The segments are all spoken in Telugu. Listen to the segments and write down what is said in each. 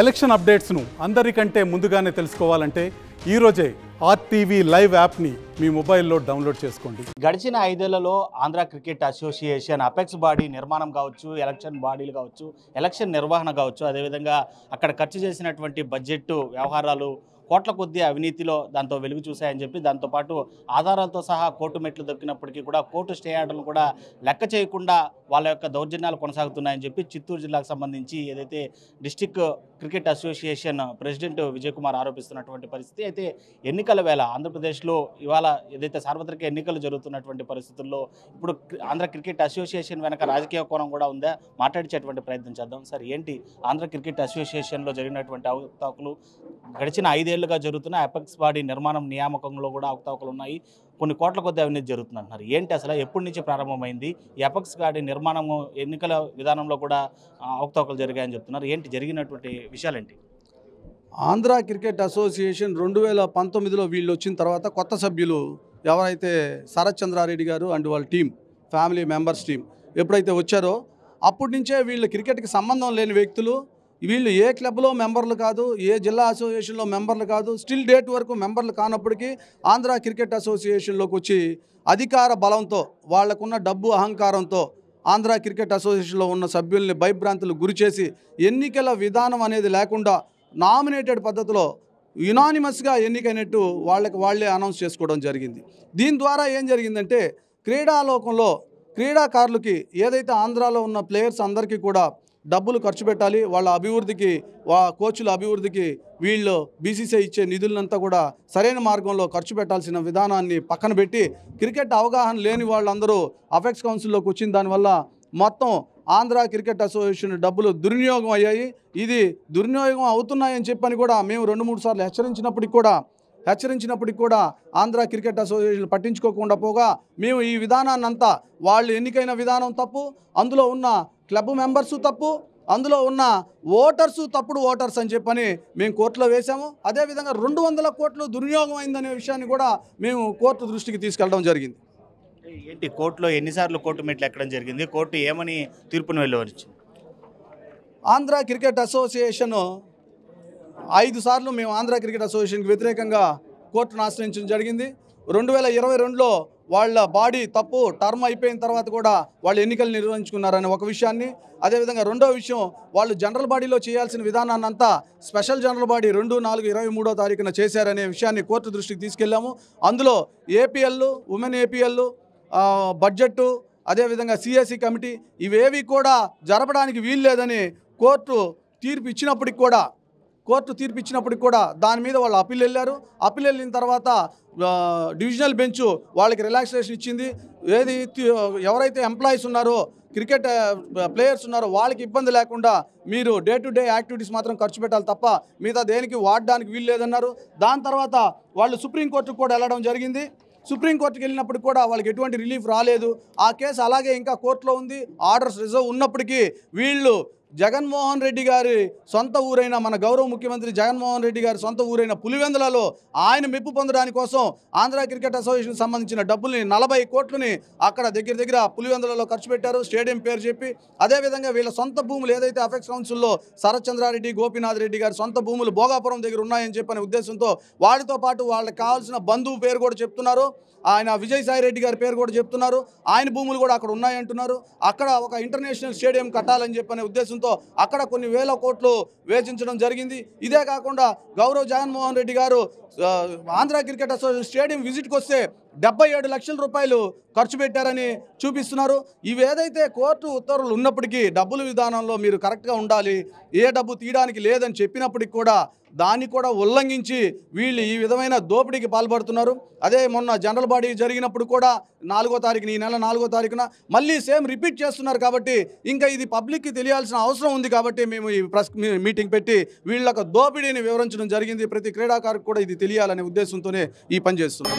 ఎలక్షన్ అప్డేట్స్ను అందరికంటే ముందుగానే తెలుసుకోవాలంటే ఈరోజే ఆర్టీవీ లైవ్ యాప్ని మీ మొబైల్లో డౌన్లోడ్ చేసుకోండి. గడిచిన 5 ఏళ్లలో Andhra cricket association apex body నిర్మాణం కావచ్చు, ఎలక్షన్ బాడీలు కావచ్చు, ఎలక్షన్ నిర్వహణ కావచ్చు, అదేవిధంగా అక్కడ ఖర్చు చేసినటువంటి బడ్జెట్ వ్యవహారాలు కోట్ల కొద్దీ అవినీతిలో దాంతో వెలుగు చూశాయని చెప్పి దాంతోపాటు ఆధారాలతో సహా కోర్టు మెట్లు దొక్కినప్పటికీ కూడా కోర్టు స్టే ఆర్డర్లు కూడా లెక్క చేయకుండా వాళ్ళ యొక్క దౌర్జన్యాలు కొనసాగుతున్నాయని చెప్పి చిత్తూరు జిల్లాకు సంబంధించి ఏదైతే district cricket association president Vijay Kumar ఆరోపిస్తున్నటువంటి పరిస్థితి. అయితే ఎన్నికల వేళ ఆంధ్రప్రదేశ్లో ఇవాళ ఏదైతే సార్వత్రిక ఎన్నికలు జరుగుతున్నటువంటి పరిస్థితుల్లో ఇప్పుడు ఆంధ్ర క్రికెట్ అసోసియేషన్ వెనక రాజకీయ కోణం కూడా ఉందా మాట్లాడించేటువంటి ప్రయత్నం చేద్దాం. సార్, ఏంటి ఆంధ్ర క్రికెట్ అసోసియేషన్లో జరిగినటువంటి అవకతవకలు? గడిచిన 5 ఏళ్లుగా జరుగుతున్న అపెక్స్ బాడీ నిర్మాణం నియామకంలో కూడా అవకతవకలు ఉన్నాయి, కొన్ని కోట్ల కొద్ది అవినీతి జరుగుతుంది అంటున్నారు. ఏంటి అసలు, ఎప్పటి నుంచి ప్రారంభమైంది ఈ అపెక్స్ బాడీ నిర్మాణము? ఎన్నికల విధానంలో కూడా అవకతవకలు జరిగాయని చెప్తున్నారు. ఏంటి జరిగినటువంటి విషయాలేంటి? ఆంధ్ర క్రికెట్ అసోసియేషన్ 2019లో వీళ్ళు వచ్చిన తర్వాత కొత్త సభ్యులు ఎవరైతే శరత్ చంద్రారెడ్డి గారు అండ్ వాళ్ళ టీం, ఫ్యామిలీ మెంబర్స్ టీం ఎప్పుడైతే వచ్చారో అప్పటి నుంచే వీళ్ళు క్రికెట్కి సంబంధం లేని వ్యక్తులు. వీళ్ళు ఏ క్లబ్లో మెంబర్లు కాదు, ఏ జిల్లా అసోసియేషన్లో మెంబర్లు కాదు, స్టిల్ డేట్ వరకు మెంబర్లు కానప్పటికీ ఆంధ్ర క్రికెట్ అసోసియేషన్లోకి వచ్చి అధికార బలంతో, వాళ్లకున్న డబ్బు అహంకారంతో ఆంధ్ర క్రికెట్ అసోసియేషన్లో ఉన్న సభ్యుల్ని భయభ్రాంతులకు గురిచేసి ఎన్నికల విధానం అనేది లేకుండా నామినేటెడ్ పద్ధతిలో యునానిమస్గా ఎన్నికైనట్టు వాళ్ళే అనౌన్స్ చేసుకోవడం జరిగింది. దీని ద్వారా ఏం జరిగిందంటే క్రీడాలోకంలో క్రీడాకారులకి ఏదైతే ఆంధ్రాలో ఉన్న ప్లేయర్స్ అందరికీ కూడా డబ్బులు ఖర్చు పెట్టాలి, వాళ్ళ అభివృద్ధికి, కోచ్ల అభివృద్ధికి వీళ్ళు బీసీసీఐ ఇచ్చే నిధులంతా కూడా సరైన మార్గంలో ఖర్చు పెట్టాల్సిన విధానాన్ని పక్కన పెట్టి క్రికెట్ అవగాహన లేని వాళ్ళందరూ అపెక్స్ కౌన్సిల్లోకి వచ్చిన దానివల్ల మొత్తం ఆంధ్ర క్రికెట్ అసోసియేషన్ డబ్బులు దుర్వినియోగం అయ్యాయి. ఇది దుర్వినియోగం అవుతున్నాయని చెప్పని కూడా మేము 2-3 సార్లు హెచ్చరించినప్పటికీ కూడా ఆంధ్ర క్రికెట్ అసోసియేషన్ పట్టించుకోకుండా పోగా మేము ఈ విధానాన్నంతా, వాళ్ళు ఎన్నికైన విధానం తప్పు, అందులో ఉన్న క్లబ్ మెంబర్సు తప్పు, అందులో ఉన్న ఓటర్సు తప్పుడు ఓటర్స్ అని చెప్పని మేము కోర్టులో వేశాము. అదేవిధంగా 200 కోట్లు దుర్వినియోగం అయిందనే విషయాన్ని కూడా మేము కోర్టు దృష్టికి తీసుకెళ్ళడం జరిగింది. ఏంటి కోర్టులో ఎన్నిసార్లు కోర్టు మెట్లు ఎక్కడం జరిగింది? కోర్టు ఏమని తీర్పును వెలువరించింది? ఆంధ్ర క్రికెట్ అసోసియేషన్ 5 సార్లు మేము ఆంధ్ర క్రికెట్ అసోసియేషన్కి వ్యతిరేకంగా కోర్టును ఆశ్రయించడం జరిగింది. 2022లో వాళ్ళ బాడీ తప్పు, టర్మ్ అయిపోయిన తర్వాత కూడా వాళ్ళు ఎన్నికలు నిర్వహించుకున్నారనే ఒక విషయాన్ని, అదేవిధంగా రెండో విషయం వాళ్ళు జనరల్ బాడీలో చేయాల్సిన విధానాన్నంతా స్పెషల్ జనరల్ బాడీ 2-4-23వ తారీఖున చేశారనే విషయాన్ని కోర్టు దృష్టికి తీసుకెళ్ళాము. అందులో ఏపీఎల్, ఉమెన్ ఏపీఎల్, బడ్జెట్, అదేవిధంగా సిఎస్సి కమిటీ ఇవేవి కూడా జరపడానికి వీలు లేదని కోర్టు తీర్పు ఇచ్చినప్పటికి కూడా దాని మీద వాళ్ళు అప్పీల్ వెళ్ళిన తర్వాత డివిజనల్ బెంచ్ వాళ్ళకి రిలాక్సేషన్ ఇచ్చింది. ఎవరైతే ఎంప్లాయీస్ ఉన్నారో, క్రికెట్ ప్లేయర్స్ ఉన్నారో వాళ్ళకి ఇబ్బంది లేకుండా మీరు డే టు డే యాక్టివిటీస్ మాత్రం ఖర్చు పెట్టాలి తప్ప మిగతా దేనికి వాడడానికి వీలు లేదన్నారు. దాని తర్వాత వాళ్ళు సుప్రీంకోర్టుకు కూడా వెళ్ళడం జరిగింది. సుప్రీంకోర్టుకి వెళ్ళినప్పుడు కూడా వాళ్ళకి ఎటువంటి రిలీఫ్ రాలేదు. ఆ కేసు అలాగే ఇంకా కోర్టులో ఉంది. ఆర్డర్స్ రిజర్వ్ ఉన్నప్పటికీ వీళ్ళు జగన్మోహన్ రెడ్డి గారి సొంత ఊరైన, మన గౌరవ ముఖ్యమంత్రి జగన్మోహన్ రెడ్డి గారి సొంత ఊరైన పులివెందులలో ఆయన మెప్పు పొందడానికి కోసం ఆంధ్ర క్రికెట్ అసోసియేషన్ సంబంధించిన డబ్బుల్ని 40 కోట్లని అక్కడ దగ్గర పులివెందులలో ఖర్చు పెట్టారు, స్టేడియం పేరు చెప్పి. అదేవిధంగా వీళ్ళ సొంత భూములు ఏదైతే అపెక్స్ కౌన్సిల్లో శరత్ చంద్రారెడ్డి, గోపీనాథ్ రెడ్డి గారి సొంత భూములు భోగాపురం దగ్గర ఉన్నాయని చెప్పనే ఉద్దేశంతో వాటితో పాటు వాళ్ళకి కావాల్సిన బంధువు పేరు కూడా చెప్తున్నారు, ఆయన విజయసాయి రెడ్డి గారి పేరు కూడా చెప్తున్నారు, ఆయన భూములు కూడా అక్కడ ఉన్నాయంటున్నారు. అక్కడ ఒక ఇంటర్నేషనల్ స్టేడియం కట్టాలని చెప్పనే ఉద్దేశంతో అక్కడ కొన్ని వేల కోట్లు వేచించడం జరిగింది. ఇదే కాకుండా గౌరవ జగన్మోహన్ రెడ్డి గారు ఆంధ్ర క్రికెట్ అసోసియేషన్ స్టేడియం విజిట్కి వస్తే 77 లక్షల రూపాయలు ఖర్చు పెట్టారని చూపిస్తున్నారు. ఇవేదైతే కోర్టు ఉత్తర్వులు ఉన్నప్పటికీ డబ్బుల విధానంలో మీరు కరెక్ట్గా ఉండాలి, ఏ డబ్బు తీయడానికి లేదని చెప్పినప్పటికి కూడా దాన్ని కూడా ఉల్లంఘించి వీళ్ళు ఈ విధమైన దోపిడీకి పాల్పడుతున్నారు. అదే మొన్న జనరల్ బాడీ జరిగినప్పుడు కూడా 4వ తారీఖున, ఈ నెల 4వ తారీఖున మళ్ళీ సేమ్ రిపీట్ చేస్తున్నారు. కాబట్టి ఇంకా ఇది పబ్లిక్కి తెలియాల్సిన అవసరం ఉంది. కాబట్టి మేము ఈ ప్రెస్ మీటింగ్ పెట్టి వీళ్ళకు దోపిడీని వివరించడం జరిగింది. ప్రతి క్రీడాకారుకు కూడా ఇది తెలియాలనే ఉద్దేశంతోనే ఈ పని చేస్తున్నాం.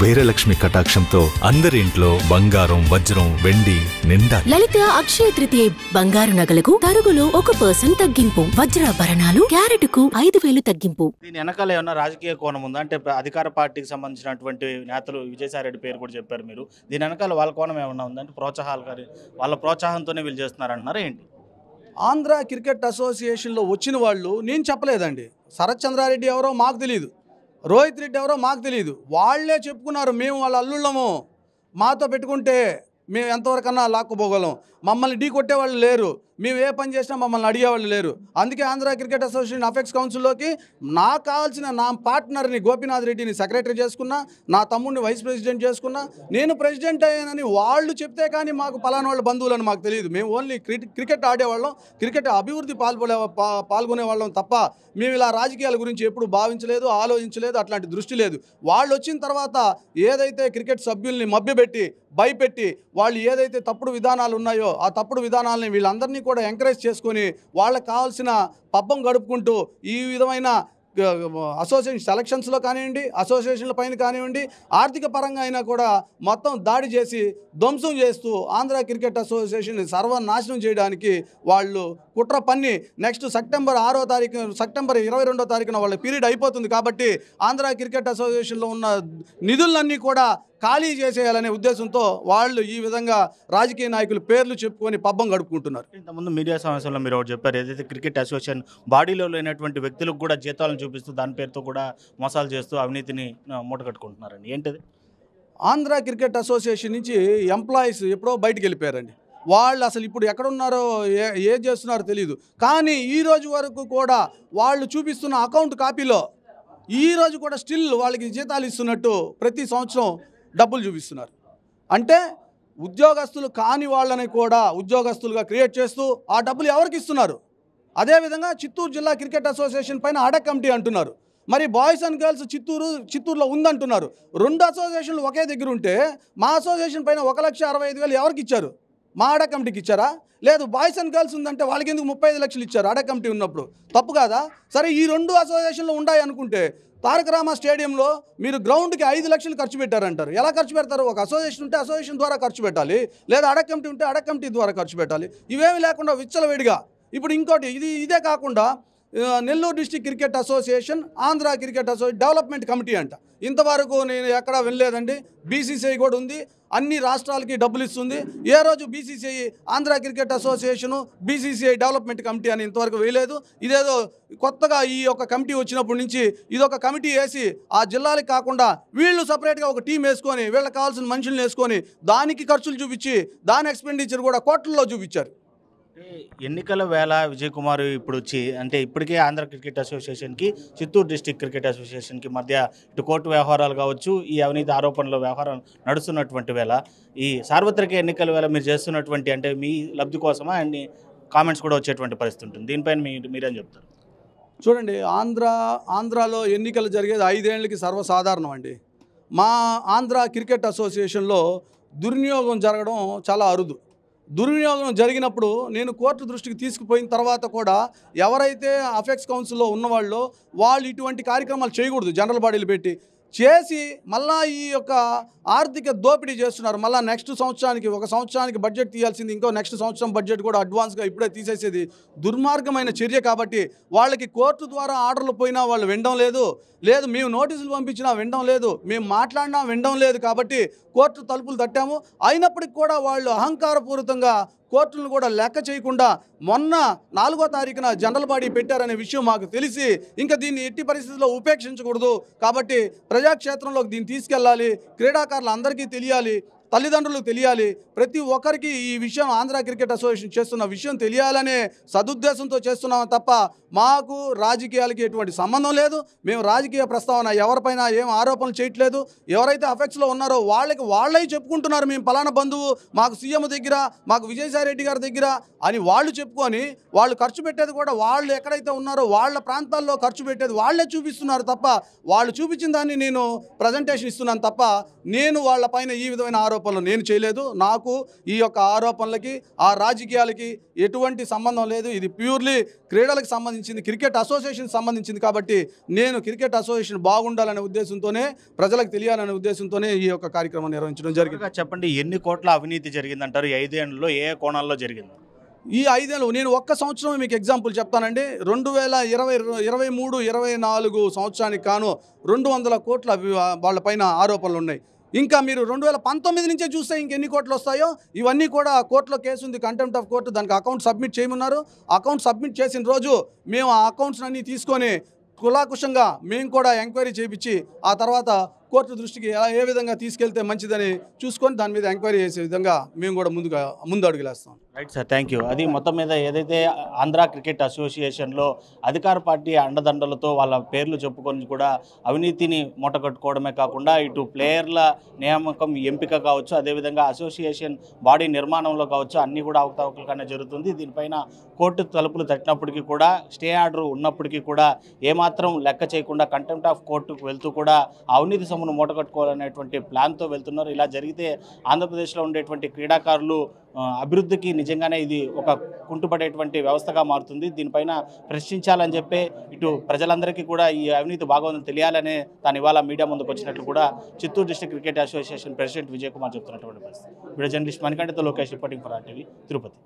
కుబేరలక్ష్మి కటాక్షంతో అందరి ఇంట్లో బంగారం, వజ్రం, వెండి నిండా. లలిత అక్షయ తృతీయ బంగారు నగలకు తరుగులో 1% తగ్గింపు. వజ్రాభరణాలు క్యారెట్కు 5,000 తగ్గింపు. దీని వెనకాల ఏమన్నా రాజకీయ కోణం ఉందా? అంటే అధికార పార్టీకి సంబంధించినటువంటి నేతలు విజయసాయిరెడ్డి పేరు కూడా చెప్పారు మీరు. దీని వెనకాల వాళ్ళ కోణం ఏమన్నా ఉందంటే ప్రోత్సాహాలు కానీ వాళ్ళ ప్రోత్సాహంతోనే వీళ్ళు చేస్తున్నారంటున్నారా ఏంటి? ఆంధ్ర క్రికెట్ అసోసియేషన్లో వచ్చిన వాళ్ళు నేను చెప్పలేదండి. శరత్ చంద్రారెడ్డి ఎవరో మాకు తెలియదు, రోహిత్ రెడ్డి ఎవరో మాకు తెలియదు. వాళ్ళే చెప్పుకున్నారు మేము వాళ్ళ అల్లుళ్ళము, మాతో పెట్టుకుంటే మేము ఎంతవరకన్నా లాక్కుపోగలం, మమ్మల్ని ఢీ కొట్టేవాళ్ళు లేరు, మేము ఏ పని చేసినా మమ్మల్ని అడిగేవాళ్ళు లేరు. అందుకే ఆంధ్ర క్రికెట్ అసోసియేషన్ అపెక్స్ కౌన్సిల్లోకి నాకు కావాల్సిన నా పార్ట్నర్ని గోపీనాథ్ రెడ్డిని సెక్రటరీ చేసుకున్నా, నా తమ్ముడిని వైస్ ప్రెసిడెంట్ చేసుకున్నా. నేను ప్రెసిడెంట్ అయ్యానని వాళ్ళు చెప్తే కానీ మాకు పలానా వాళ్ళ బంధువులని మాకు తెలియదు. మేము ఓన్లీ క్రికెట్ ఆడేవాళ్ళం, క్రికెట్ అభివృద్ధి పాల్గొనే వాళ్ళం తప్ప మేము ఇలా రాజకీయాల గురించి ఎప్పుడు భావించలేదు, ఆలోచించలేదు, అట్లాంటి దృష్టి లేదు. వాళ్ళు వచ్చిన తర్వాత ఏదైతే క్రికెట్ సభ్యుల్ని మభ్యపెట్టి భయపెట్టి వాళ్ళు ఏదైతే తప్పుడు విధానాలు ఉన్నాయో ఆ తప్పుడు విధానాలని వీళ్ళందరినీ కూడా ఎంకరేజ్ చేసుకొని వాళ్ళకి కావాల్సిన పబ్బం గడుపుకుంటూ ఈ విధమైన అసోసియేషన్ సెలక్షన్స్లో కానివ్వండి, అసోసియేషన్ల పైన కానివ్వండి, ఆర్థిక పరంగా అయినా కూడా మొత్తం దాడి చేసి ధ్వంసం చేస్తూ ఆంధ్ర క్రికెట్ అసోసియేషన్ సర్వనాశనం చేయడానికి వాళ్ళు కుట్ర పన్ని నెక్స్ట్ సెప్టెంబర్ 22వ తారీఖున వాళ్ళ పీరియడ్ అయిపోతుంది. కాబట్టి ఆంధ్ర క్రికెట్ అసోసియేషన్లో ఉన్న నిధులన్నీ కూడా ఖాళీ చేసేయాలనే ఉద్దేశంతో వాళ్ళు ఈ విధంగా రాజకీయ నాయకులు పేర్లు చెప్పుకొని పబ్బం గడుపుకుంటున్నారు. ఇంతకుముందు మీడియా సమావేశంలో మీరు ఒకటి చెప్పారు, ఏదైతే క్రికెట్ అసోసియేషన్ బాడీలో లేనటువంటి వ్యక్తులకు కూడా జీతాలను చూపిస్తూ దాని పేరుతో కూడా మోసాలు చేస్తూ అవినీతిని మూటగట్టుకుంటున్నారండి. ఏంటిది? ఆంధ్ర క్రికెట్ అసోసియేషన్ నుంచి ఎంప్లాయీస్ ఎప్పుడో బయటికి వెళ్ళిపోయారండి. వాళ్ళు అసలు ఇప్పుడు ఎక్కడున్నారో ఏం చేస్తున్నారో తెలియదు. కానీ ఈ రోజు వరకు కూడా వాళ్ళు చూపిస్తున్న అకౌంట్ కాపీలో ఈ రోజు కూడా స్టిల్ వాళ్ళకి జీతాలు ఇస్తున్నట్టు ప్రతి సంవత్సరం డబ్బులు చూపిస్తున్నారు. అంటే ఉద్యోగస్తులు కాని వాళ్ళని కూడా ఉద్యోగస్తులుగా క్రియేట్ చేస్తూ ఆ డబ్బులు ఎవరికి ఇస్తున్నారు? అదేవిధంగా చిత్తూరు జిల్లా క్రికెట్ అసోసియేషన్ పైన ఆడక్ కమిటీ అంటున్నారు. మరి బాయ్స్ అండ్ గర్ల్స్ చిత్తూరులో ఉందంటున్నారు. 2 అసోసియేషన్లు ఒకే దగ్గర ఉంటే మా అసోసియేషన్ పైన 1,65,000 ఎవరికి ఇచ్చారు? మా ఆడక్ కమిటీకి ఇచ్చారా? లేదు. బాయ్స్ అండ్ గర్ల్స్ ఉందంటే వాళ్ళకి ఎందుకు 35 లక్షలు ఇచ్చారు ఆడక్ కమిటీ ఉన్నప్పుడు? తప్పు కాదా? సరే, ఈ 2 అసోసియేషన్లు ఉన్నాయి అనుకుంటే తారక రామ స్టేడియంలో మీరు గ్రౌండ్కి 5 లక్షలు ఖర్చు పెట్టారంటారు. ఎలా ఖర్చు పెడతారు? ఒక అసోసియేషన్ ఉంటే అసోసియేషన్ ద్వారా ఖర్చు పెట్టాలి, లేదా అడక్ కమిటీ ఉంటే అడక్ కమిటీ ద్వారా ఖర్చు పెట్టాలి. ఇవేమి లేకుండా విచ్చలవిడిగా. ఇప్పుడు ఇంకోటి ఇదే కాకుండా Nellore district cricket association Andhra cricket association development committee అంట. ఇంతవరకు నేను ఎక్కడా వినలేదండి. బీసీసీఐ కూడా ఉంది, అన్ని రాష్ట్రాలకి డబ్బులు ఇస్తుంది. ఏ రోజు BCCI Andhra cricket association BCCI development committee అని ఇంతవరకు వేయలేదు. ఇదేదో కొత్తగా ఈ యొక్క కమిటీ వచ్చినప్పటి నుంచి ఇదొక కమిటీ వేసి ఆ జిల్లాలకు కాకుండా వీళ్ళు సపరేట్గా ఒక టీం వేసుకొని వీళ్ళకి కావాల్సిన మనుషులను వేసుకొని దానికి ఖర్చులు చూపించి దాని ఎక్స్పెండిచర్ కూడా కోట్లలో చూపించారు. ఎన్నికల వేళ విజయ్ కుమార్ ఇప్పుడు వచ్చి అంటే ఇప్పటికే ఆంధ్ర క్రికెట్ అసోసియేషన్కి చిత్తూరు డిస్ట్రిక్ట్ క్రికెట్ అసోసియేషన్కి మధ్య ఇటు కోర్టు వ్యవహారాలు కావచ్చు, ఈ అవినీతి ఆరోపణల వ్యవహారం నడుస్తున్నటువంటి వేళ ఈ సార్వత్రిక ఎన్నికల వేళ మీరు చేస్తున్నటువంటి అంటే మీ లబ్ధి కోసమా అన్ని కామెంట్స్ కూడా వచ్చేటువంటి పరిస్థితి ఉంటుంది. దీనిపైన మీరేం చెప్తారు? చూడండి, ఆంధ్రాలో ఎన్నికలు జరిగేది 5 ఏళ్ళకి సర్వసాధారణం అండి. మా ఆంధ్ర క్రికెట్ అసోసియేషన్లో దుర్వినియోగం జరగడం చాలా అరుదు. దుర్వినియోగం జరిగినప్పుడు నేను కోర్టు దృష్టికి తీసుకుపోయిన తర్వాత కూడా ఎవరైతే అపెక్స్ కౌన్సిల్లో ఉన్నవాళ్ళో వాళ్ళు ఇటువంటి కార్యక్రమాలు చేయకూడదు. జనరల్ బాడీలు పెట్టి చేసి మళ్ళా ఈ యొక్క ఆర్థిక దోపిడీ చేస్తున్నారు. మళ్ళీ నెక్స్ట్ సంవత్సరానికి ఒక సంవత్సరానికి బడ్జెట్ తీయాల్సింది ఇంకో నెక్స్ట్ సంవత్సరం బడ్జెట్ కూడా అడ్వాన్స్గా ఇప్పుడే తీసేసేది దుర్మార్గమైన చర్య. కాబట్టి వాళ్ళకి కోర్టు ద్వారా ఆర్డర్లు పోయినా వాళ్ళు వినడం లేదు, మేము నోటీసులు పంపించినా వినడం లేదు, మేము మాట్లాడినా వినడం లేదు. కాబట్టి కోర్టు తలుపులు తట్టాము. అయినప్పటికీ కూడా వాళ్ళు అహంకారపూరితంగా కోర్టులను కూడా లెక్క చేయకుండా మొన్న 4వ తారీఖున జనరల్ బాడీ పెట్టారనే విషయం మాకు తెలిసి ఇంకా దీన్ని ఎట్టి పరిస్థితుల్లో ఉపేక్షించకూడదు. కాబట్టి ప్రజాక్షేత్రంలోకి దీన్ని తీసుకెళ్ళాలి, క్రీడాకారులు అందరికీ తెలియాలి, తల్లిదండ్రులకు తెలియాలి, ప్రతి ఒక్కరికి ఈ విషయం ఆంధ్ర క్రికెట్ అసోసియేషన్ చేస్తున్న విషయం తెలియాలనే సదుద్దేశంతో చేస్తున్నాం తప్ప మాకు రాజకీయాలకి ఎటువంటి సంబంధం లేదు. మేము రాజకీయ ప్రస్తావన ఎవరిపైన ఏం ఆరోపణలు చేయట్లేదు. ఎవరైతే అఫెక్ట్స్లో ఉన్నారో వాళ్ళే చెప్పుకుంటున్నారు మేము పలానా బంధువు, మాకు సీఎం దగ్గర, మాకు విజయసాయిరెడ్డి గారి దగ్గర అని వాళ్ళు చెప్పుకొని వాళ్ళు ఖర్చు పెట్టేది కూడా వాళ్ళు ఎక్కడైతే ఉన్నారో వాళ్ళ ప్రాంతాల్లో ఖర్చు పెట్టేది వాళ్ళే చూపిస్తున్నారు తప్ప వాళ్ళు చూపించిన దాన్ని నేను ప్రజెంటేషన్ ఇస్తున్నాను తప్ప నేను వాళ్ళపైన ఈ విధమైన ఆరోపణ ఆరోపణలు నేను చేయలేదు. నాకు ఈ యొక్క ఆరోపణలకి ఆ రాజకీయాలకి ఎటువంటి సంబంధం లేదు. ఇది ప్యూర్లీ క్రీడలకు సంబంధించింది, క్రికెట్ అసోసియేషన్ సంబంధించింది. కాబట్టి నేను క్రికెట్ అసోసియేషన్ బాగుండాలనే ఉద్దేశంతోనే, ప్రజలకు తెలియాలనే ఉద్దేశంతోనే ఈ యొక్క కార్యక్రమం నిర్వహించడం జరిగింది. చెప్పండి, ఎన్ని కోట్ల అవినీతి జరిగిందంటారు? 5 ఏళ్లలో ఏ కోణాల్లో జరిగింది? ఈ 5 ఏళ్ళు నేను ఒక్క సంవత్సరం మీకు ఎగ్జాంపుల్ చెప్తానండి. 2023-24 సంవత్సరానికి కాను 200 కోట్ల వాళ్ళపైన ఆరోపణలు ఉన్నాయి. ఇంకా మీరు 2019 నుంచే చూస్తే ఇంకెన్ని కోట్లు వస్తాయో. ఇవన్నీ కూడా కోర్టులో కేసు ఉంది, కంటెంప్ట్ ఆఫ్ కోర్టు. దానికి అకౌంట్ సబ్మిట్ చేయమన్నారు. అకౌంట్ సబ్మిట్ చేసిన రోజు మేము ఆ అకౌంట్స్ అన్నీ తీసుకొని కులాకుశంగా మేము కూడా ఎంక్వైరీ చేయించి ఆ తర్వాత కోర్టు దృష్టికి ఏ విధంగా తీసుకెళ్తే మంచిదని చూసుకొని దాని మీద ఎంక్వైరీ చేసే విధంగా మేము కూడా ముందు అడుగులేస్తాం. Right sir, thank you. అది మొత్తం మీద ఏదైతే ఆంధ్ర క్రికెట్ అసోసియేషన్లో అధికార పార్టీ అండదండలతో వాళ్ళ పేర్లు చెప్పుకొని కూడా అవినీతిని మూటగట్టుకోవడమే కాకుండా ఇటు ప్లేయర్ల నియామకం, ఎంపిక కావచ్చు, అదేవిధంగా అసోసియేషన్ బాడీ నిర్మాణంలో కావచ్చు, అన్నీ కూడా అవకతవకలుగానే జరుగుతుంది. దీనిపైన కోర్టు తలుపులు తట్టినప్పటికీ కూడా, స్టే ఆర్డర్ ఉన్నప్పటికీ కూడా ఏమాత్రం లెక్క చేయకుండా కంటెంప్ట్ ఆఫ్ కోర్టుకు వెళ్తూ కూడా అవినీతి సొమ్మును మూటగట్టుకోవాలనేటువంటి ప్లాన్తో వెళ్తున్నారు. ఇలా జరిగితే ఆంధ్రప్రదేశ్లో ఉండేటువంటి క్రీడాకారులు అభివృద్ధికి నిజంగానే ఇది ఒక కుంటుపడేటువంటి వ్యవస్థగా మారుతుంది. దీనిపైన ప్రశ్నించాలని చెప్పే ఇటు ప్రజలందరికీ కూడా ఈ అవినీతి భాగవతం తెలియాలనే తాను ఇవాళ మీడియా ముందుకు వచ్చినట్లు కూడా Chittoor district cricket association president Vijay Kumar చెప్తున్నటువంటి పరిస్థితి. వీడియో జర్నలిస్ట్ మణికంఠతో Lokesh reporting for RTV, Tirupati.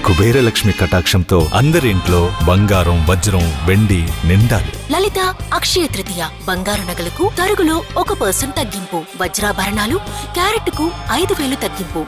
Kuberalakshmi కటాక్షంతో అందరింట్లో బంగారం, వజ్రం, వెండి నిండాలి. లలిత అక్షయ తృతీయ బంగారు నగలకు తరుగులో 1% తగ్గింపు. వజ్రాభరణాలు క్యారెట్కు 5,000 తగ్గింపు.